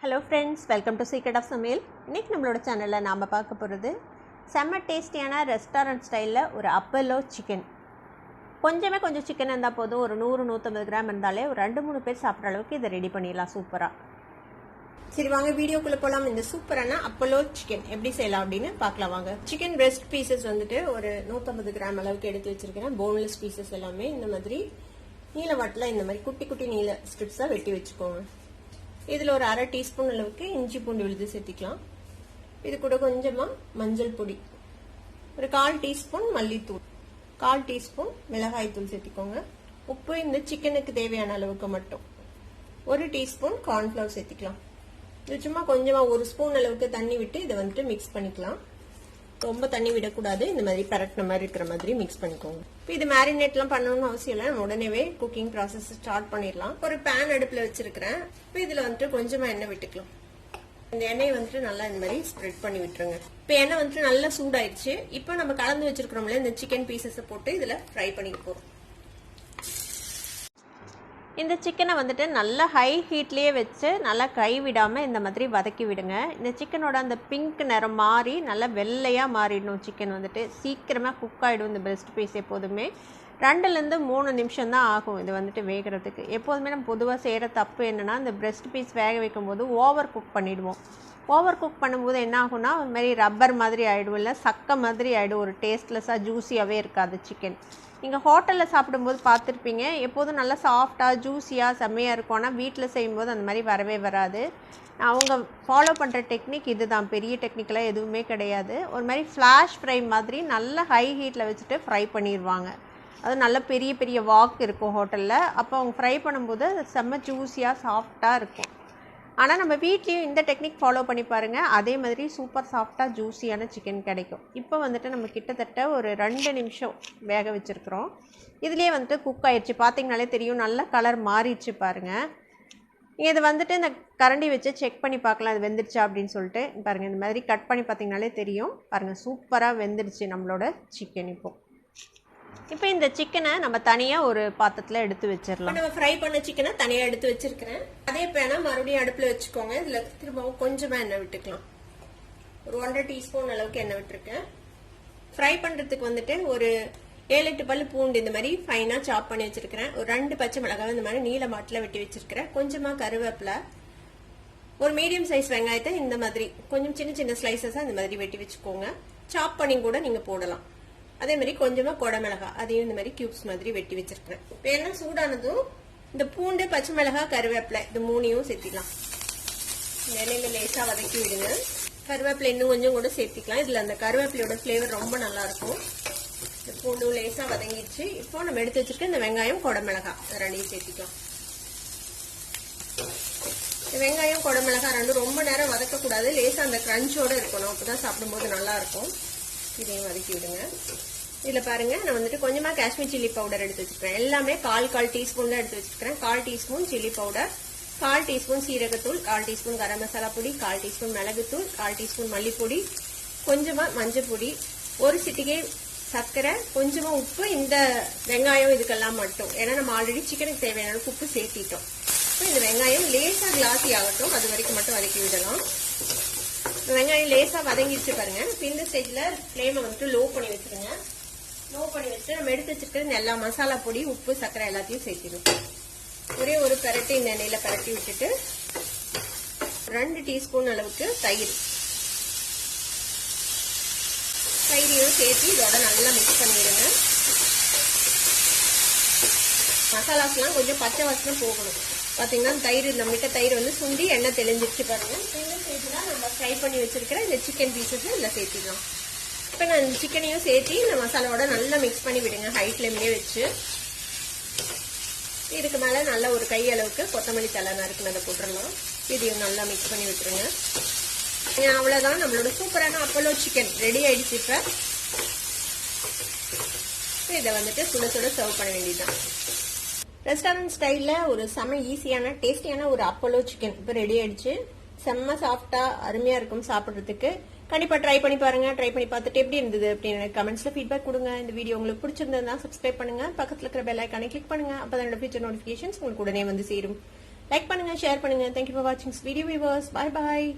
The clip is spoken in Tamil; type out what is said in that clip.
Hello friends, welcome to secret of சமையல். இன்றைக்கி நம்மளோட சேனலில் நாம் பார்க்க போகிறது செம்ம டேஸ்டியான ரெஸ்டாரண்ட் ஸ்டைலில் ஒரு அப்பலோ சிக்கன். கொஞ்சம் சிக்கன் இருந்தால் போதும். ஒரு 100-150 கிராம் இருந்தாலே ஒரு 2-3 பேர் சாப்பிட்ற அளவுக்கு இதை ரெடி பண்ணிடலாம் சூப்பராக. சரி வாங்க வீடியோக்குள்ளே போகலாம். இந்த சூப்பரான அப்பலோ சிக்கன் எப்படி செய்யலாம் அப்படின்னு பார்க்கலாம் வாங்க. சிக்கன் பிரெஸ்ட் பீசஸ் வந்துட்டு ஒரு 150 கிராம் அளவுக்கு எடுத்து வச்சுருக்கிறேன். போன்லெஸ் பீசஸ் எல்லாமே இந்த மாதிரி நீல வாட்டில் இந்த மாதிரி குட்டி குட்டி நீல ஸ்ட்ரிப்ஸாக வெட்டி வச்சுக்கோங்க. இதில் ஒரு அரை டீஸ்பூன் அளவுக்கு இஞ்சி பூண்டு விழுது சேர்த்திக்கலாம். இது கூட கொஞ்சமாக மஞ்சள் பொடி, ஒரு 1/4 டீஸ்பூன் மல்லித்தூள், 1/4 டீஸ்பூன் மிளகாய் தூள் சேர்த்திக்கோங்க. உப்பு இந்த சிக்கனுக்கு தேவையான அளவுக்கு மட்டும். 1 டீஸ்பூன் கார்ன்ஃப்ளவர் சேர்த்திக்கலாம். இது சும்மா கொஞ்சமாக 1 ஸ்பூன் அளவுக்கு தண்ணி விட்டு இதை வந்துட்டு மிக்ஸ் பண்ணிக்கலாம். ரொம்ப தண்ணி விடக்கூடாது. இந்த மாதிரி பரட்டின மாதிரி இருக்கிற மாதிரி மிக்ஸ் பண்ணிக்கோங்க. இப்போ இது மேரினேட்லாம் பண்ணணும்னு அவசியம் இல்லை. நம்ம உடனே குக்கிங் ப்ராசஸ் ஸ்டார்ட் பண்ணிடலாம். ஒரு பேன் அடுப்பில் வச்சிருக்கிறேன். இப்போ இதில் வந்துட்டு கொஞ்சமாக எண்ணெய் விட்டுக்கலாம். இந்த எண்ணெயை வந்துட்டு நல்லா இந்த மாதிரி ஸ்ப்ரெட் பண்ணி விட்டுருங்க. இப்போ எண்ணெய் வந்துட்டு நல்லா சூடாயிடுச்சு. இப்போ நம்ம கலந்து வச்சிருக்கிறோம்ல இந்த சிக்கன் பீசஸை போட்டு இதில் ஃப்ரை பண்ணிக்க போகிறோம். இந்த சிக்கனை வந்துட்டு நல்லா ஹை ஹீட்லேயே வச்சு நல்லா கை விடாமல் இந்த மாதிரி வதக்கி விடுங்க. இந்த சிக்கனோட அந்த பிங்க் நிறம் மாறி நல்லா வெள்ளையாக மாறிடணும். சிக்கன் வந்துட்டு சீக்கிரமாக குக் ஆகிடும். இந்த பெஸ்ட் பீஸ் எப்போதுமே 2-3 நிமிஷம் தான் ஆகும் இது வந்துட்டு வேகிறதுக்கு. எப்போதுமே நம்ம பொதுவாக செய்கிற தப்பு என்னென்னா, இந்த பிரெஸ்ட் பீஸ் வேக வைக்கும் போது ஓவர் குக் பண்ணிவிடுவோம். ஓவர் குக் பண்ணும்போது என்ன ஆகும்னா ஒரு மாதிரி ரப்பர் மாதிரி ஆகிடும், இல்லை சக்கை மாதிரி ஆகிடும். ஒரு டேஸ்ட்லெஸ்ஸாக ஜூஸியாகவே இருக்காது சிக்கன். நீங்கள் ஹோட்டலில் சாப்பிடும்போது பார்த்துருப்பீங்க, எப்போதும் நல்லா சாஃப்டாக ஜூஸியாக செம்மையாக இருக்கும். ஆனால் வீட்டில் செய்யும்போது அந்த மாதிரி வரவே வராது. அவங்க ஃபாலோ பண்ணுற டெக்னிக் இது தான். பெரிய டெக்னிக்கெலாம் எதுவுமே கிடையாது. ஒரு மாதிரி ஃப்ளாஷ் ஃப்ரை மாதிரி நல்லா ஹை ஹீட்டில் வச்சுட்டு ஃப்ரை பண்ணிடுவாங்க. அது நல்ல பெரிய பெரிய வாக் இருக்கும் ஹோட்டலில். அப்போ அவங்க ஃப்ரை பண்ணும்போது செம்ம ஜூஸியாக சாஃப்டாக இருக்கும். ஆனால் நம்ம வீட்லேயும் இந்த டெக்னிக் ஃபாலோ பண்ணி பாருங்கள். அதே மாதிரி சூப்பர் சாஃப்டாக ஜூஸியான சிக்கன் கிடைக்கும். இப்போ வந்துட்டு நம்ம கிட்டத்தட்ட ஒரு 2 நிமிஷம் வேக வச்சுருக்குறோம். இதுலேயே வந்துட்டு குக் ஆயிடுச்சு. பார்த்திங்கனாலே தெரியும், நல்ல கலர் மாறிடுச்சு பாருங்கள். இது வந்துட்டு இந்த கரண்டி வச்சு செக் பண்ணி பார்க்கலாம் இது வெந்துடுச்சா அப்படின்னு சொல்லிட்டு. பாருங்கள், இந்த மாதிரி கட் பண்ணி பார்த்திங்கனாலே தெரியும். பாருங்கள், சூப்பராக வெந்துடுச்சு நம்மளோட சிக்கன். இப்போ இந்த சிக்கனை நம்ம தனியாக ஒரு பாத்திரத்தில் எடுத்து வச்சிடலாம். நம்ம ஃப்ரை பண்ண சிக்கனை தனியாக எடுத்து வச்சிருக்கிறேன். அதே பேனை மறுபடியும் அடுப்பில் வச்சுக்கோங்க. இதில் திரும்பவும் கொஞ்சமாக எண்ணெய் விட்டுக்கலாம். ஒரு 1.5 டீஸ்பூன் அளவுக்கு எண்ணெய் விட்டுருக்கேன். ஃப்ரை பண்ணுறதுக்கு வந்துட்டு ஒரு 7-8 பல்லு பூண்டு இந்த மாதிரி ஃபைனாக சாப் பண்ணி வச்சிருக்கிறேன். ஒரு 2 பச்சை மிளகாய் இந்த மாதிரி நீல மாட்டில் வெட்டி வச்சிருக்கிறேன். கொஞ்சமாக கருவேப்பிலை, ஒரு மீடியம் சைஸ் வெங்காயத்தை இந்த மாதிரி கொஞ்சம் சின்ன சின்ன ஸ்லைசஸாக இந்த மாதிரி வெட்டி வச்சுக்கோங்க. சாப் பண்ணி கூட நீங்கள் போடலாம். அதே மாதிரி கொஞ்சமா குடமிளகாய் அதையும் இந்த மாதிரி கியூப்ஸ் மாதிரி வெட்டி வச்சிருக்கிறேன். இப்போ என்ன சூடானதும் இந்த பூண்டு, பச்சை மிளகாய், கருவேப்பிலை இது 3ஐயும் சேர்த்திக்கலாம். எண்ணெயில லேசா வதக்கி விடுங்க. கருவேப்பிலை இன்னும் கொஞ்சம் கூட சேர்த்திக்கலாம். இதுல அந்த கருவேப்பிலையோட ஃபிளேவர் ரொம்ப நல்லா இருக்கும். இந்த பூண்டு லேசா வதங்கிடுச்சு. இப்போ நம்ம எடுத்து வச்சிருக்க இந்த வெங்காயம், குடமிளகாய் 2ஐயும் சேர்த்திக்கலாம். வெங்காயம், குடமிளகாய் 2 ரொம்ப நேரம் வதக்கக்கூடாது. லேசா அந்த கிரன்ச்சோட இருக்கணும். அப்பதான் சாப்பிடும்போது நல்லா இருக்கும். இதையும் வதக்கி விடுங்க. இதில் பாருங்க, நான் வந்துட்டு கொஞ்சமாக காஷ்மீர் சில்லி பவுடர் எடுத்து வச்சுக்கிறேன். எல்லாமே 1/4 டீஸ்பூன் தான் எடுத்து வச்சுக்கிறேன். 1/4 டீஸ்பூன் சில்லி பவுடர், 1/4 டீஸ்பூன் சீரகத்தூள், 1/4 டீஸ்பூன் கரம் மசாலா பொடி, 1/4 டீஸ்பூன் மிளகுத்தூள், 1/4 டீஸ்பூன் மல்லிப்பொடி, கொஞ்சமாக மஞ்சள் பொடி, ஒரு சிட்டிகை சர்க்கரை, கொஞ்சமாக உப்பு. இந்த வெங்காயம் இதுக்கெல்லாம் மட்டும், ஏன்னா நம்ம ஆல்ரெடி சிக்கனுக்கு தேவையான உப்பு சேர்த்திட்டோம். இப்போ இந்த வெங்காயம் லேசாக கிளாஸி ஆகட்டும், அது வரைக்கும் மட்டும் வதக்கி விடலாம். வெங்காயம் லேசா வதங்கிடுச்சு பாருங்க. இந்த ஸ்டேஜ்ல ஃப்ளேமை வந்துட்டு லோ பண்ணி வச்சிருங்க. லோ பண்ணி வச்சுட்டு நம்ம எடுத்து வச்சிருக்கிற இந்த எல்லா மசாலா பொடி, உப்பு, சர்க்கரை எல்லாத்தையும் சேர்த்திடும். ஒரே ஒரு பரட்டி இந்த எண்ணெயில பரட்டி விட்டுட்டு 2 டீஸ்பூன் அளவுக்கு தயிரையும் சேர்த்து இதோட நல்லா மிக்ஸ் பண்ணிடுங்க. மசாலாஸ்லாம் கொஞ்சம் பச்சை வாசனை போகணும். பாத்தீங்கன்னா தயிர், நம்மகிட்ட தயிர் வந்து சுண்டி எண்ணெய் தெளிஞ்சிருச்சு பாருங்க. இந்த ஸ்டேஜ்ல நம்ம ஃப்ரை பண்ணி வச்சிருக்கிற இந்த சிக்கன் பீசஸ் இதில் சேர்த்திடலாம். இப்போ நான் இந்த சிக்கனையும் சேர்த்து இந்த மசாலாவோட நல்லா மிக்ஸ் பண்ணி விடுங்க ஹை ஃப்ளேம்லேயே வச்சு. இதுக்கு மேலே நல்லா ஒரு கை அளவுக்கு கொத்தமல்லி தழை நறுக்குனதை போட்டுடலாம். இதையும் நல்லா மிக்ஸ் பண்ணி விட்டுருங்க. அவ்வளோதான், நம்மளோட சூப்பரான அப்பலோ சிக்கன் ரெடி ஆயிடுச்சு. இப்போ இதை வந்துட்டு சுட சுட சர்வ் பண்ண வேண்டியதுதான். ரெஸ்டாரண்ட் ஸ்டைலில் ஒரு செம்ம ஈஸியான டேஸ்டியான ஒரு அப்பலோ சிக்கன் இப்போ ரெடி ஆயிடுச்சு. செம்ம சாஃப்டாக அருமையாக இருக்கும் சாப்பிட்றதுக்கு. கண்டிப்பாக ட்ரை பண்ணி பாருங்க. ட்ரை பண்ணி பார்த்துட்டு எப்படி இருந்தது அப்படின்னு கமெண்ட்ஸில் ஃபீட்பேக் கொடுங்க. இந்த வீடியோ உங்களுக்கு பிடிச்சிருந்ததுன்னா சப்ஸ்கிரைப் பண்ணுங்க. பக்கத்தில் இருக்கிற பெல் ஐக்கானை கிளிக் பண்ணுங்க. அப்போ தான் என்னோட ஃபியூச்சர் நோட்டிஃபிகேஷன்ஸ் உங்களுக்கு உடனே வந்து சேரும். லைக் பண்ணுங்கள், ஷேர் பண்ணுங்கள். தேங்க்யூ ஃபார் வாட்சிங் வீடியோ வியூவர்ஸ். பாய் பாய்.